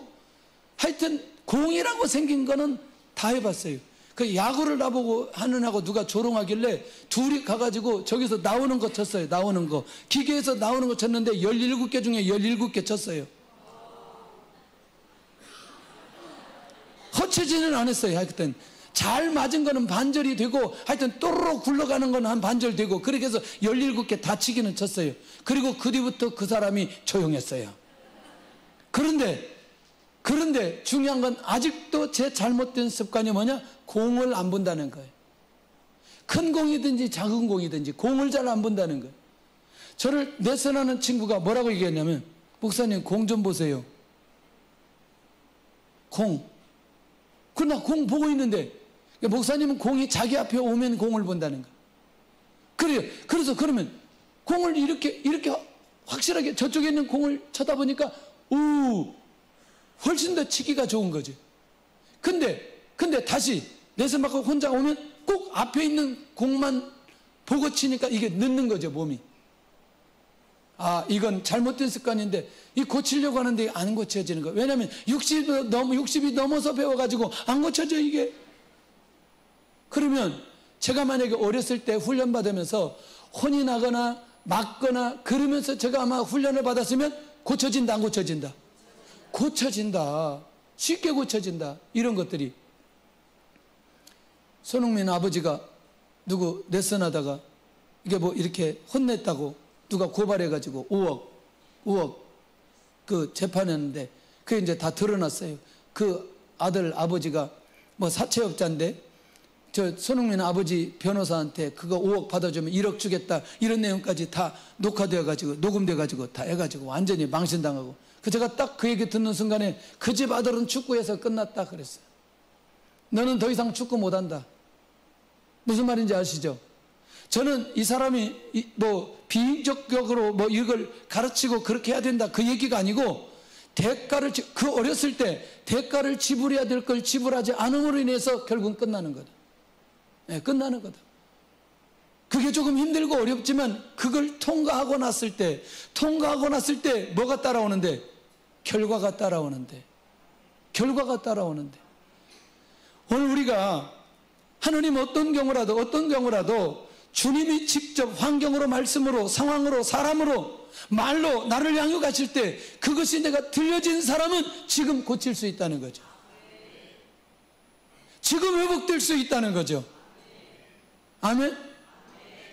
하여튼 공이라고 생긴 거는 다 해봤어요. 그 야구를 나보고 하는 하고 누가 조롱하길래 둘이 가가지고 저기서 나오는 거 쳤어요. 나오는 거. 기계에서 나오는 거 쳤는데 17개 중에 17개 쳤어요. 허치지는 않았어요. 하여튼 잘 맞은 거는 반절이 되고 하여튼 또르르 굴러가는 건 한 반절 되고 그렇게 해서 17개 다 치기는 쳤어요. 그리고 그 뒤부터 그 사람이 조용했어요. 그런데 중요한 건 아직도 제 잘못된 습관이 뭐냐? 공을 안 본다는 거예요. 큰 공이든지 작은 공이든지 공을 잘 안 본다는 거예요. 저를 레슨하는 친구가 뭐라고 얘기했냐면, 목사님 공 좀 보세요. 그러나 공 보고 있는데 목사님은 공이 자기 앞에 오면 공을 본다는 거예요. 그래요. 그래서 그러면 공을 이렇게 확실하게 저쪽에 있는 공을 쳐다보니까 훨씬 더 치기가 좋은 거지. 근데 다시 레슨 받고 혼자 오면 꼭 앞에 있는 공만 보고 치니까 이게 늦는 거죠, 몸이. 이건 잘못된 습관인데 이 고치려고 하는데 안 고쳐지는 거예요. 왜냐하면 60이 넘어서 배워가지고 안 고쳐져, 이게. 그러면 제가 만약에 어렸을 때 훈련 받으면서 혼이 나거나 맞거나 그러면서 제가 아마 훈련을 받았으면 고쳐진다, 안 고쳐진다? 고쳐진다. 쉽게 고쳐진다. 이런 것들이. 손흥민 아버지가 누구 레슨하다가 이게 뭐 이렇게 혼냈다고 누가 고발해가지고 5억 그 재판했는데 그게 이제 다 드러났어요. 그 아들 아버지가 뭐 사채업자인데 저 손흥민 아버지 변호사한테 그거 5억 받아주면 1억 주겠다, 이런 내용까지 다 녹화되어가지고 녹음돼가지고 다 해가지고 완전히 망신당하고. 제가 딱 그 얘기 듣는 순간에 그 집 아들은 축구에서 끝났다 그랬어요. 너는 더 이상 축구 못한다. 무슨 말인지 아시죠? 저는 이 사람이 뭐 비인격적으로 뭐 이걸 가르치고 그렇게 해야 된다 그 얘기가 아니고, 그 어렸을 때 대가를 지불해야 될 걸 지불하지 않음으로 인해서 결국은 끝나는 거다. 네, 끝나는 거다. 그게 조금 힘들고 어렵지만 그걸 통과하고 났을 때 뭐가 따라오는데? 결과가 따라오는데. 오늘 우리가 하나님 어떤 경우라도 주님이 직접 환경으로, 말씀으로, 상황으로, 사람으로, 말로 나를 양육하실 때 그것이 내가 들려진 사람은 지금 고칠 수 있다는 거죠. 지금 회복될 수 있다는 거죠. 아멘?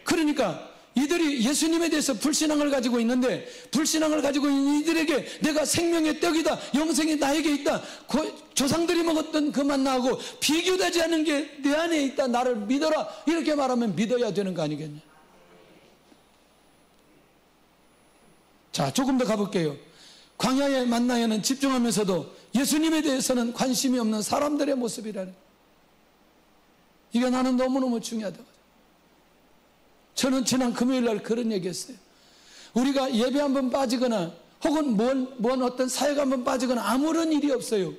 그러니까 이들이 예수님에 대해서 불신앙을 가지고 있는데, 불신앙을 가지고 있는 이들에게 내가 생명의 떡이다, 영생이 나에게 있다, 조상들이 먹었던 그 만나하고 비교되지 않은 게 내 안에 있다, 나를 믿어라, 이렇게 말하면 믿어야 되는 거 아니겠냐. 자, 조금 더 가볼게요. 광야의 만나에는 집중하면서도 예수님에 대해서는 관심이 없는 사람들의 모습이라는, 이게 나는 너무너무 중요하다고. 저는 지난 금요일 날 그런 얘기했어요. 우리가 예배 한번 빠지거나 혹은 뭔 어떤 사회가 한번 빠지거나 아무런 일이 없어요.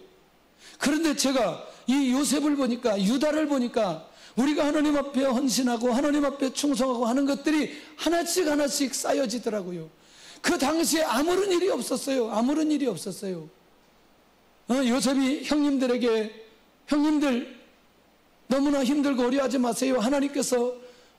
그런데 제가 이 요셉을 보니까, 유다를 보니까 우리가 하나님 앞에 헌신하고 하나님 앞에 충성하고 하는 것들이 하나씩 쌓여지더라고요. 그 당시에 아무런 일이 없었어요. 아무런 일이 없었어요. 요셉이 형님들에게, 형님들 너무나 힘들고 어려워하지 마세요. 하나님께서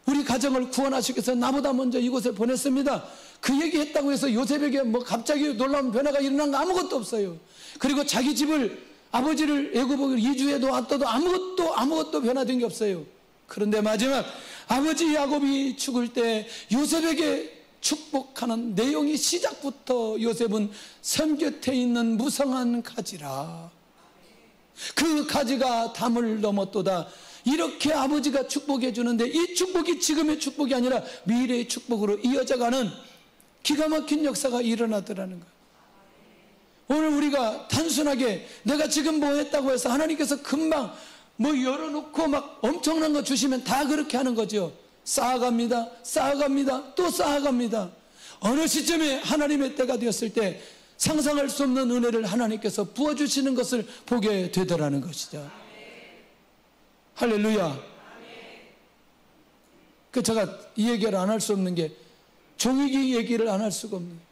우리 가정을 구원하시기 위해서 나보다 먼저 이곳에 보냈습니다. 그 얘기했다고 해서 요셉에게 뭐 갑자기 놀라운 변화가 일어난 거 아무것도 없어요. 그리고 자기 집을, 아버지를 애굽으로 이주해 놓았어도 아무것도 변화된 게 없어요. 그런데 마지막 아버지 야곱이 죽을 때 요셉에게 축복하는 내용이 시작부터 요셉은 섬 곁에 있는 무성한 가지라. 그 가지가 담을 넘었도다. 이렇게 아버지가 축복해 주는데 이 축복이 지금의 축복이 아니라 미래의 축복으로 이어져가는 기가 막힌 역사가 일어나더라는 거예요. 오늘 우리가 단순하게 내가 지금 뭐 했다고 해서 하나님께서 금방 뭐 열어놓고 막 엄청난 거 주시면 다 그렇게 하는 거죠. 쌓아갑니다. 쌓아갑니다. 또 쌓아갑니다. 어느 시점에 하나님의 때가 되었을 때 상상할 수 없는 은혜를 하나님께서 부어주시는 것을 보게 되더라는 것이죠. 할렐루야. 제가 이 얘기를 안 할 수 없는 게 종이기 얘기를 안 할 수가 없는 거예요.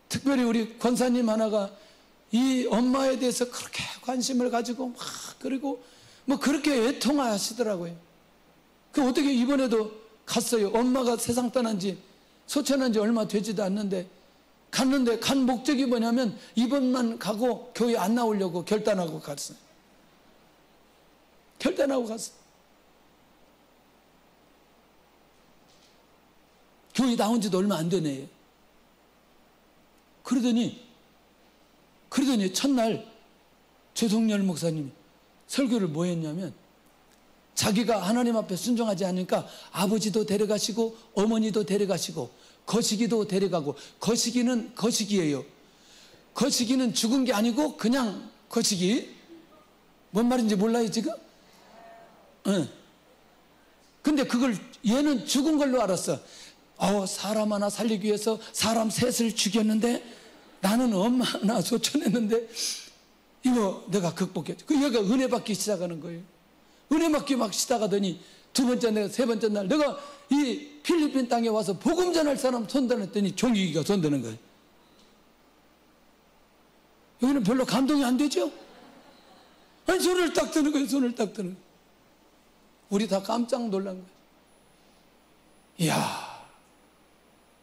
특별히 우리 권사님 하나가 이 엄마에 대해서 그렇게 관심을 가지고 막 그리고 뭐 그렇게 애통하시더라고요. 어떻게 이번에도 갔어요. 엄마가 세상 떠난 지 소천한 지 얼마 되지도 않는데 갔는데 간 목적이 뭐냐면 이번만 가고 교회 안 나오려고 결단하고 갔어요. 결단하고 갔어요. 교회 나온 지도 얼마 안 되네요. 그러더니 첫날 조동열 목사님이 설교를 뭐 했냐면 자기가 하나님 앞에 순종하지 않으니까 아버지도 데려가시고 어머니도 데려가시고 거시기도 데려가고, 거시기는 거시기예요. 거시기는 죽은 게 아니고 그냥 거시기. 뭔 말인지 몰라요 지금? 응. 근데 그걸 얘는 죽은 걸로 알았어. 사람 하나 살리기 위해서 사람 셋을 죽였는데 나는 엄마 하나 소천했는데 이거 내가 극복해. 얘가 은혜 받기 시작하는 거예요. 은혜 받기 막 시작하더니 두 번째 날, 세 번째 날 내가 이 필리핀 땅에 와서 복음 전할 사람 손들었더니 종이기가 손드는 거예요. 여기는 별로 감동이 안 되죠? 아니 손을 딱 드는 거예요. 손을 딱 드는 거예요. 우리 다 깜짝 놀란 거예요. 이야,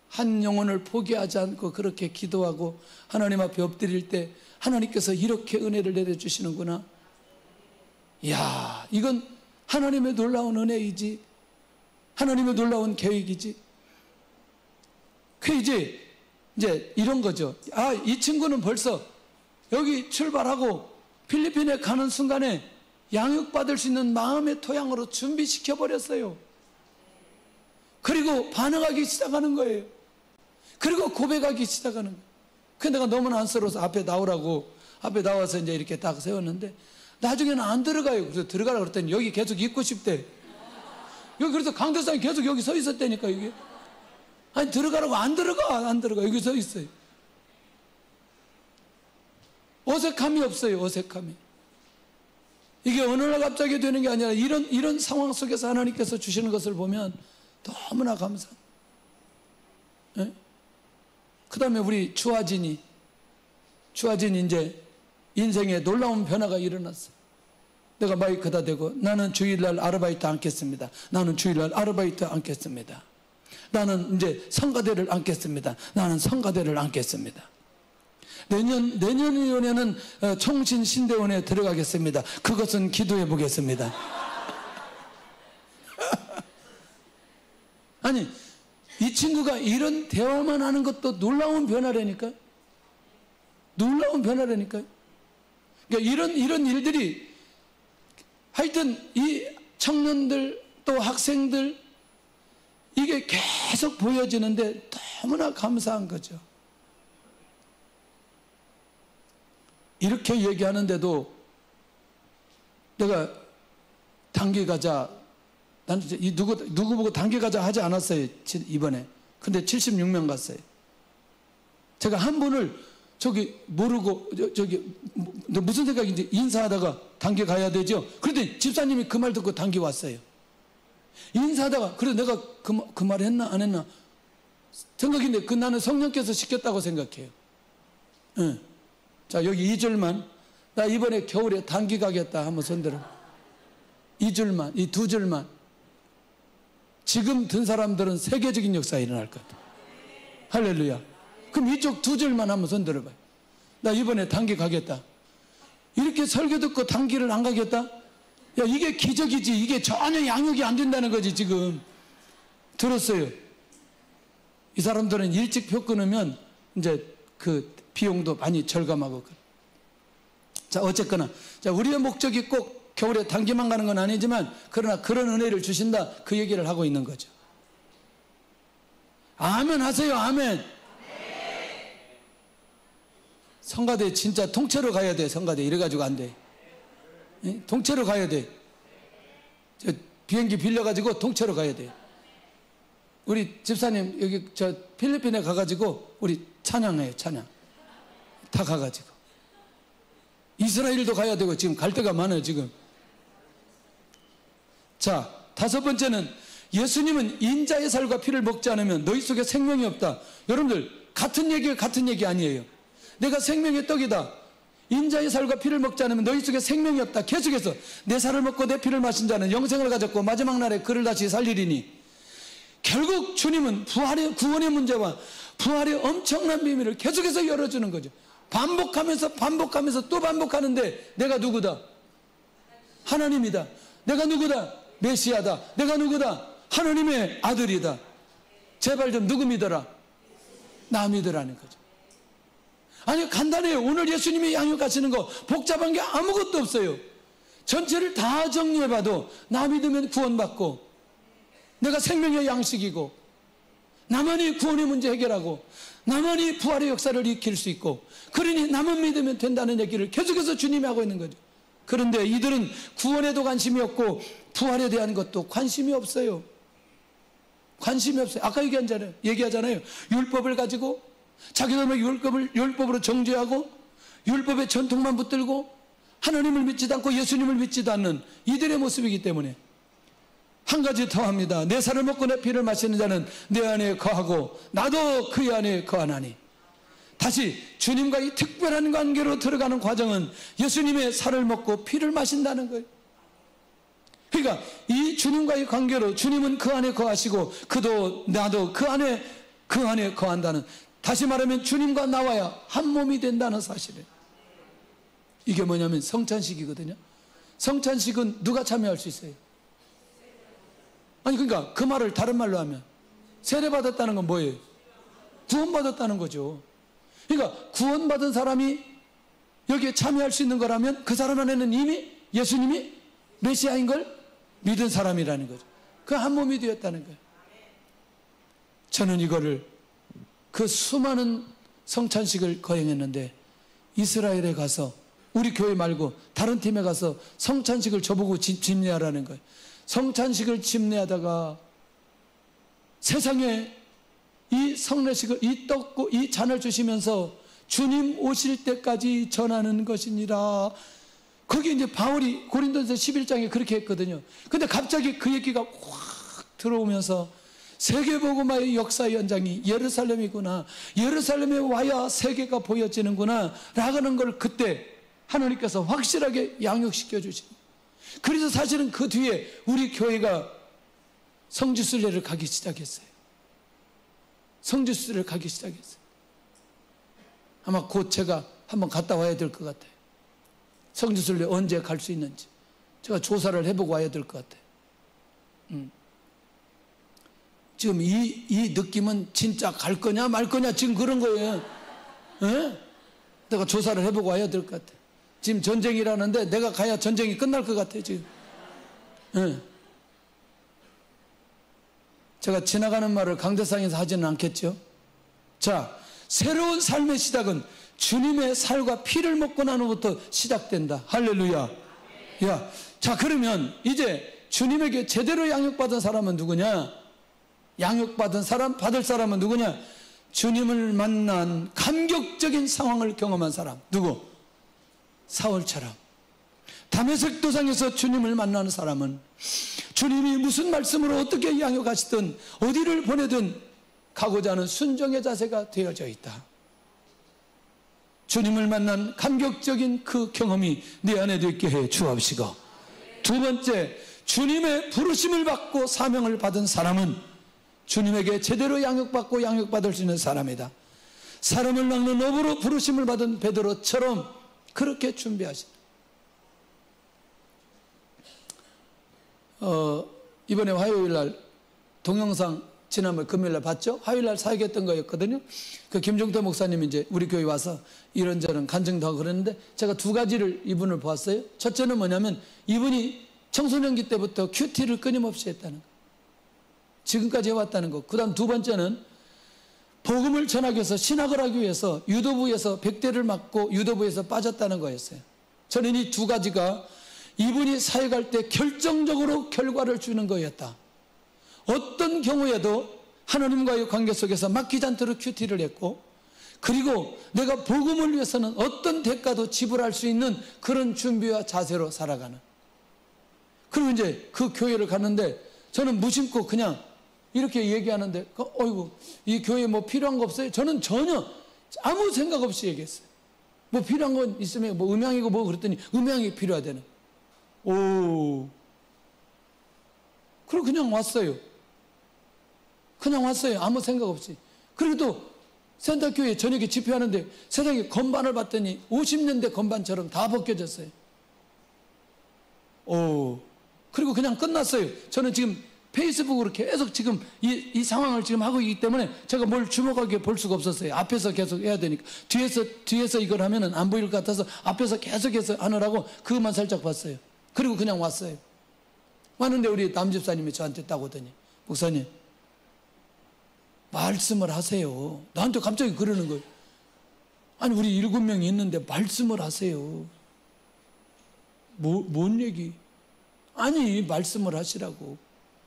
한 영혼을 포기하지 않고 그렇게 기도하고 하나님 앞에 엎드릴 때 하나님께서 이렇게 은혜를 내려주시는구나. 이야, 이건 하나님의 놀라운 은혜이지, 하나님의 놀라운 계획이지. 이제 이런 거죠. 이 친구는 벌써 여기 출발하고 필리핀에 가는 순간에 양육받을 수 있는 마음의 토양으로 준비시켜 버렸어요. 그리고 반응하기 시작하는 거예요. 그리고 고백하기 시작하는 거예요. 근데 내가 너무나 안쓰러워서 앞에 나오라고, 앞에 나와서 이제 이렇게 딱 세웠는데 나중에는 안 들어가요. 그래서 들어가라 그랬더니 여기 계속 있고 싶대. 여기 그래서 강대상이 계속 여기 서 있었다니까. 이게 아니 들어가라고 안 들어가 여기 서 있어요. 어색함이 없어요. 어색함이. 이게 어느 날 갑자기 되는 게 아니라 이런 상황 속에서 하나님께서 주시는 것을 보면 너무나 감사합니다. 네? 그 다음에 우리 주아진이 이제 인생에 놀라운 변화가 일어났어요. 내가 마이크다 대고 나는 주일날 아르바이트 않겠습니다. 나는 주일날 아르바이트 않겠습니다. 나는 이제 성가대를 안겠습니다. 나는 성가대를 안겠습니다. 내년에는 총신신대원에 들어가겠습니다. 그것은 기도해 보겠습니다. 아니, 이 친구가 이런 대화만 하는 것도 놀라운 변화라니까요. 놀라운 변화라니까요. 그러니까 이런 일들이 하여튼 이 청년들 또 학생들 이게 계속 보여지는데 너무나 감사한 거죠. 이렇게 얘기하는데도 내가 단기 가자, 나는 누구 보고 단기 가자 하지 않았어요 이번에. 근데 76명 갔어요. 제가 한 분을 모르고 무슨 생각인지 인사하다가 단기 가야 되죠. 그런데 집사님이 그 말 듣고 단기 왔어요. 인사하다가 그래서 내가 그 말 했나 안 했나 생각인데 그 나는 성령께서 시켰다고 생각해요. 응. 자, 여기 2줄만. 나 이번에 겨울에 단기 가겠다 한번 손들어. 2줄만, 이 2줄만. 지금 든 사람들은 세계적인 역사가 일어날 것 같아. 할렐루야. 그럼 이쪽 2줄만 한번 손들어봐요. 나 이번에 단기 가겠다. 이렇게 설교 듣고 단기를 안 가겠다? 야, 이게 기적이지. 이게 전혀 양육이 안 된다는 거지 지금. 들었어요. 이 사람들은 일찍 표 끊으면 이제 그 비용도 많이 절감하고. 자, 어쨌거나. 자, 우리의 목적이 꼭 겨울에 단기만 가는 건 아니지만, 그러나 그런 은혜를 주신다. 그 얘기를 하고 있는 거죠. 아멘 하세요. 아멘. 성가대 진짜 통째로 가야 돼. 성가대 이래가지고 안 돼. 통째로 가야 돼. 저 비행기 빌려가지고 통째로 가야 돼. 우리 집사님 여기 저 필리핀에 가가지고 우리 찬양해요. 찬양 다 가가지고. 이스라엘도 가야 되고 지금 갈 데가 많아요 지금. 자, 5번째는 예수님은 인자의 살과 피를 먹지 않으면 너희 속에 생명이 없다. 여러분들 같은 얘기예요. 같은 얘기 아니에요. 내가 생명의 떡이다. 인자의 살과 피를 먹지 않으면 너희 속에 생명이 없다. 계속해서 내 살을 먹고 내 피를 마신 자는 영생을 가졌고 마지막 날에 그를 다시 살리리니. 결국 주님은 부활의 구원의 문제와 부활의 엄청난 비밀을 계속해서 열어주는 거죠. 반복하면서 또 반복하는데 내가 누구다? 하나님이다. 내가 누구다? 메시아다. 내가 누구다? 하나님의 아들이다. 제발 좀 누구 믿어라? 나 믿으라는 거죠. 아니 간단해요. 오늘 예수님이 양육하시는 거 복잡한 게 아무것도 없어요. 전체를 다 정리해봐도 나 믿으면 구원받고, 내가 생명의 양식이고, 나만이 구원의 문제 해결하고, 나만이 부활의 역사를 익힐 수 있고, 그러니 나만 믿으면 된다는 얘기를 계속해서 주님이 하고 있는 거죠. 그런데 이들은 구원에도 관심이 없고 부활에 대한 것도 관심이 없어요. 관심이 없어요. 아까 얘기하잖아요. 율법을 가지고 자기들의 율법으로 정죄하고 율법의 전통만 붙들고 하나님을 믿지도 않고 예수님을 믿지도 않는 이들의 모습이기 때문에. 한 가지 더 합니다. 내 살을 먹고 내 피를 마시는 자는 내 안에 거하고 나도 그의 안에 거하나니. 다시 주님과의 특별한 관계로 들어가는 과정은 예수님의 살을 먹고 피를 마신다는 거예요. 그러니까 이 주님과의 관계로 주님은 그 안에 거하시고 그도 나도 그 안에 거한다는, 다시 말하면 주님과 나와야 한 몸이 된다는 사실이에요. 이게 뭐냐면 성찬식이거든요. 성찬식은 누가 참여할 수 있어요? 아니 그러니까 그 말을 다른 말로 하면 세례받았다는 건 뭐예요? 구원받았다는 거죠. 그러니까 구원받은 사람이 여기에 참여할 수 있는 거라면 그 사람 안에는 이미 예수님이 메시아인 걸 믿은 사람이라는 거죠. 그 한 몸이 되었다는 거예요. 저는 이거를 그 수많은 성찬식을 거행했는데 이스라엘에 가서, 우리 교회 말고 다른 팀에 가서 성찬식을 저보고 집례하라는 거예요. 성찬식을 집례하다가 세상에 이 성례식을, 이 떡고 이 잔을 주시면서 주님 오실 때까지 전하는 것이니라. 거기 이제 바울이 고린도서 11장에 그렇게 했거든요. 근데 갑자기 그 얘기가 확 들어오면서 세계복음화의 역사의 연장이 예루살렘이구나, 예루살렘에 와야 세계가 보여지는구나 라는 걸 그때 하나님께서 확실하게 양육시켜 주신. 그래서 사실은 그 뒤에 우리 교회가 성지순례를 가기 시작했어요. 성지순례를 가기 시작했어요. 아마 곧 제가 한번 갔다 와야 될 것 같아요. 성지순례 언제 갈 수 있는지 제가 조사를 해보고 와야 될 것 같아요. 지금 이 느낌은 진짜 갈 거냐 말 거냐 지금 그런 거예요. 에? 내가 조사를 해보고 와야 될 것 같아요. 지금 전쟁이라는데 내가 가야 전쟁이 끝날 것 같아요 지금. 에. 제가 지나가는 말을 강대상에서 하지는 않겠죠. 자, 새로운 삶의 시작은 주님의 살과 피를 먹고 난 후부터 시작된다. 할렐루야. 야, 자 그러면 이제 주님에게 제대로 양육받은 사람은 누구냐? 양육받은 사람, 받을 사람은 누구냐? 주님을 만난 감격적인 상황을 경험한 사람. 누구? 사울처럼. 다메섹 도상에서 주님을 만나는 사람은 주님이 무슨 말씀으로 어떻게 양육하시든 어디를 보내든 가고자 하는 순종의 자세가 되어져 있다. 주님을 만난 감격적인 그 경험이 내 안에도 있게 해 주옵시고, 두 번째, 주님의 부르심을 받고 사명을 받은 사람은 주님에게 제대로 양육받고 양육받을 수 있는 사람이다. 사람을 막는 업으로 부르심을 받은 베드로처럼 그렇게 준비하신다. 이번에 화요일날 동영상 지난번 금요일날 봤죠? 화요일날 사역했던 거였거든요. 그 김종태 목사님이 이제 우리 교회 와서 이런저런 간증도 하고 그랬는데, 제가 두 가지를 이분을 보았어요. 첫째는 뭐냐면 이분이 청소년기 때부터 큐티를 끊임없이 했다는 거, 지금까지 해왔다는 거. 그 다음 두 번째는 복음을 전하기 위해서, 신학을 하기 위해서 유도부에서 100대를 맞고 유도부에서 빠졌다는 거였어요. 저는 이 두 가지가 이분이 사역할 때 결정적으로 결과를 주는 거였다. 어떤 경우에도 하나님과의 관계 속에서 막히지 않도록 큐티를 했고, 그리고 내가 복음을 위해서는 어떤 대가도 지불할 수 있는 그런 준비와 자세로 살아가는. 그리고 이제 그 교회를 갔는데 저는 무심코 그냥 이렇게 얘기하는데, 어이구, 이 교회에 뭐 필요한 거 없어요? 저는 전혀 아무 생각 없이 얘기했어요. 뭐 필요한 건 있으면 뭐 음향이고 뭐 그랬더니 음향이 필요하다는. 오. 그리고 그냥 왔어요. 그냥 왔어요. 아무 생각 없이. 그리고 또 센터교회 저녁에 집회하는데 세상에 건반을 봤더니 50년대 건반처럼 다 벗겨졌어요. 오. 그리고 그냥 끝났어요. 저는 지금 페이스북으로 계속 지금 이 상황을 지금 하고 있기 때문에 제가 뭘 주목하게 볼 수가 없었어요. 앞에서 계속 해야 되니까. 뒤에서 이걸 하면은 안 보일 것 같아서 앞에서 계속해서 하느라고 그것만 살짝 봤어요. 그리고 그냥 왔어요. 왔는데 우리 남집사님이 저한테 딱 오더니, 목사님, 말씀을 하세요. 나한테 갑자기 그러는 거예요. 아니, 우리 7명이 있는데 말씀을 하세요. 뭔 얘기? 아니, 말씀을 하시라고.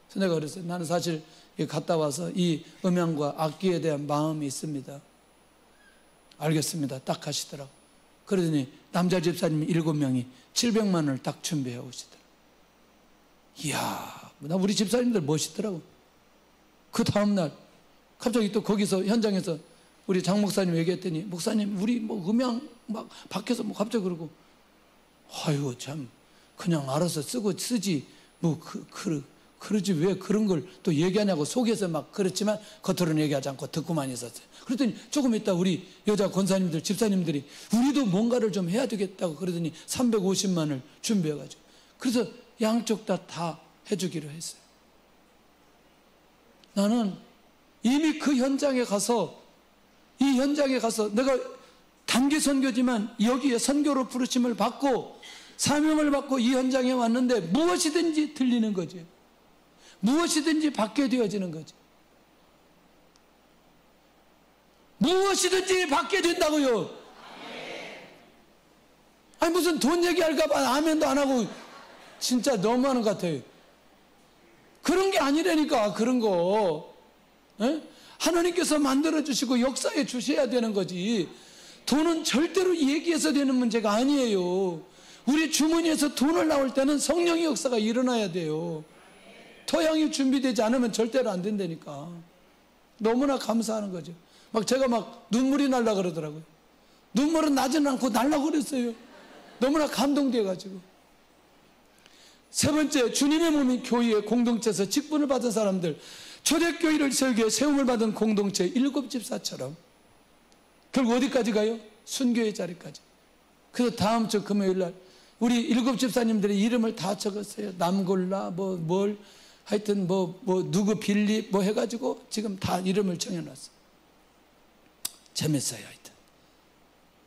그래서 내가 그랬어요. 나는 사실 갔다 와서 이 음향과 악기에 대한 마음이 있습니다. 알겠습니다. 딱 하시더라고. 그러더니 남자 집사님이 7명이 700만 원을 딱 준비해 오시더라고. 이야, 나 우리 집사님들 멋있더라고. 그 다음날 갑자기 또 거기서 현장에서 우리 장 목사님 얘기했더니, 목사님, 우리 뭐 음향 막 밖에서 뭐 갑자기 그러고, 아유, 참, 그냥 알아서 쓰지, 뭐, 그러지 왜 그런 걸 또 얘기하냐고 속에서 막 그렇지만 겉으로는 얘기하지 않고 듣고만 있었어요. 그랬더니 조금 있다 우리 여자 권사님들, 집사님들이 우리도 뭔가를 좀 해야 되겠다고 그러더니 350만 원을 준비해가지고, 그래서 양쪽 다 해주기로 했어요. 나는 이미 그 현장에 가서, 이 현장에 가서 내가 단기 선교지만 여기에 선교로 부르심을 받고 사명을 받고 이 현장에 왔는데 무엇이든지 들리는 거지. 무엇이든지 받게 되어지는 거지. 무엇이든지 받게 된다고요. 아니, 무슨 돈 얘기할까봐 아멘도 안 하고 진짜 너무하는 것 같아요. 그런 게 아니라니까. 그런 거 에? 하나님께서 만들어주시고 역사에 주셔야 되는 거지. 돈은 절대로 얘기해서 되는 문제가 아니에요. 우리 주머니에서 돈을 나올 때는 성령의 역사가 일어나야 돼요. 토양이 준비되지 않으면 절대로 안 된다니까. 너무나 감사하는 거죠. 막 제가 막 눈물이 날라 그러더라고요. 눈물은 나지는 않고 날라 그랬어요. 너무나 감동돼가지고. 세 번째, 주님의 몸인 교회의 공동체에서 직분을 받은 사람들, 초대교회를 세우기에 세움을 받은 공동체 7집사처럼 결국 어디까지 가요? 순교의 자리까지. 그래서 다음 주 금요일날 우리 7집사님들의 이름을 다 적었어요. 남골라 하여튼 누구 빌리 해가지고 지금 다 이름을 정해놨어요. 재밌어요. 하여튼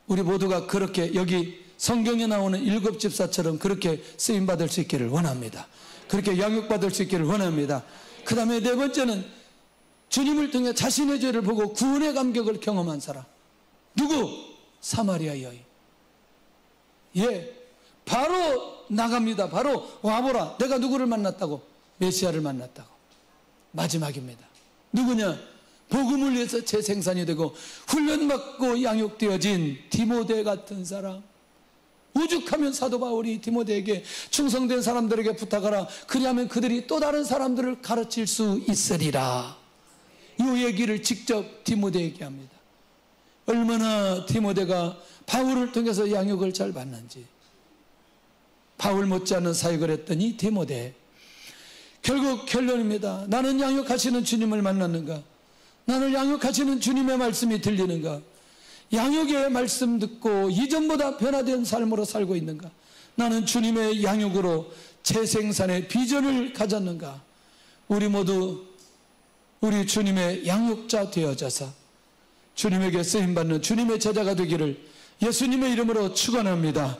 우리 모두가 그렇게 여기 성경에 나오는 7집사처럼 그렇게 쓰임받을 수 있기를 원합니다. 그렇게 양육받을 수 있기를 원합니다. 그 다음에 네 번째는 주님을 통해 자신의 죄를 보고 구원의 감격을 경험한 사람. 누구? 사마리아 여인. 예, 바로 나갑니다. 바로 와보라. 내가 누구를 만났다고? 메시아를 만났다고. 마지막입니다. 누구냐? 복음을 위해서 재생산이 되고 훈련받고 양육되어진 디모데 같은 사람. 오죽하면 사도 바울이 디모데에게 충성된 사람들에게 부탁하라. 그리하면 그들이 또 다른 사람들을 가르칠 수 있으리라. 이 이 얘기를 직접 디모데에게 합니다. 얼마나 디모데가 바울을 통해서 양육을 잘 받는지. 바울 못지않은 사역을 했더니 디모데. 결국 결론입니다. 나는 양육하시는 주님을 만났는가? 나를 양육하시는 주님의 말씀이 들리는가? 양육의 말씀 듣고 이전보다 변화된 삶으로 살고 있는가? 나는 주님의 양육으로 재생산의 비전을 가졌는가? 우리 모두 우리 주님의 양육자 되어져서 주님에게 쓰임받는 주님의 제자가 되기를 예수님의 이름으로 축원합니다.